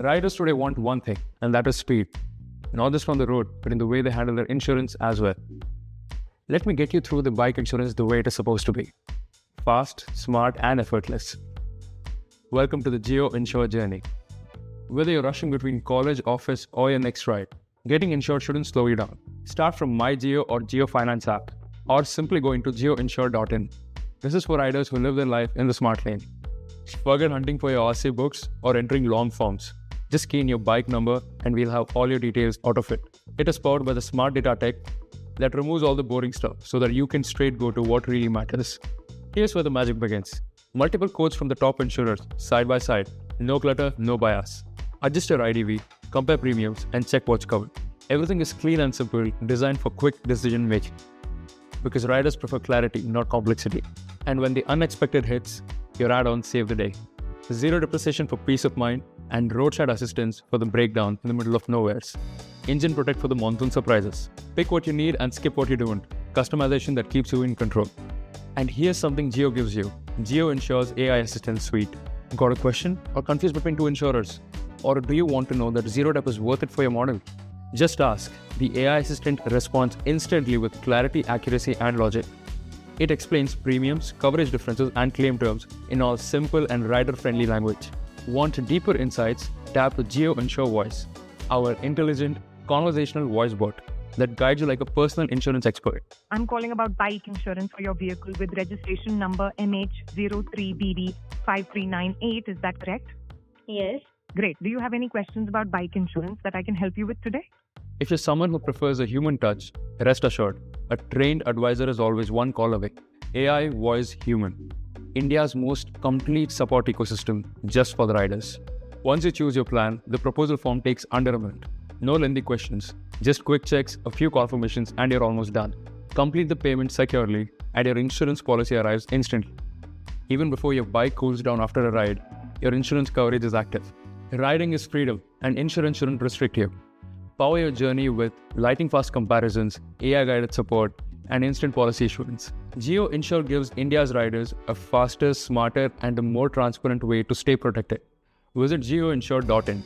Riders today want one thing, and that is speed. Not just from the road, but in the way they handle their insurance as well. Let me get you through the bike insurance the way it is supposed to be. Fast, smart, and effortless. Welcome to the JioInsure journey. Whether you're rushing between college, office, or your next ride, getting insured shouldn't slow you down. Start from My Jio or JioFinance app, or simply going to JioInsure.in. This is for riders who live their life in the smart lane. Forget hunting for your RC books or entering long forms. Just key in your bike number and we'll have all your details out of it. It is powered by the smart data tech that removes all the boring stuff so that you can straight go to what really matters. Here's where the magic begins. Multiple quotes from the top insurers, side by side. No clutter, no bias. Adjust your IDV, compare premiums, and check what's covered. Everything is clean and simple, designed for quick decision making. Because riders prefer clarity, not complexity. And when the unexpected hits, your add-ons save the day. Zero depreciation for peace of mind, and roadside assistance for the breakdown in the middle of nowheres. Engine protect for the monsoon surprises. Pick what you need and skip what you don't. Customization that keeps you in control. And here's something Jio gives you. JioInsure's AI Assistant Suite. Got a question or confused between two insurers? Or do you want to know that Zero Dep is worth it for your model? Just ask. The AI Assistant responds instantly with clarity, accuracy, and logic. It explains premiums, coverage differences, and claim terms in all simple and rider-friendly language. Want deeper insights? Tap the JioInsure Voice, our intelligent, conversational voice bot that guides you like a personal insurance expert. I'm calling about bike insurance for your vehicle with registration number MH03BB5398. Is that correct? Yes. Great. Do you have any questions about bike insurance that I can help you with today? If you're someone who prefers a human touch, rest assured, a trained advisor is always one call away. AI, voice, human. India's most complete support ecosystem just for the riders. Once you choose your plan, the proposal form takes under a minute. No lengthy questions, just quick checks, a few confirmations, and you're almost done. Complete the payment securely, and your insurance policy arrives instantly. Even before your bike cools down after a ride, your insurance coverage is active. Riding is freedom, and insurance shouldn't restrict you. Power your journey with lightning-fast comparisons, AI-guided support, and instant policy issuance. JioInsure gives India's riders a faster, smarter, and a more transparent way to stay protected. Visit JioInsure.in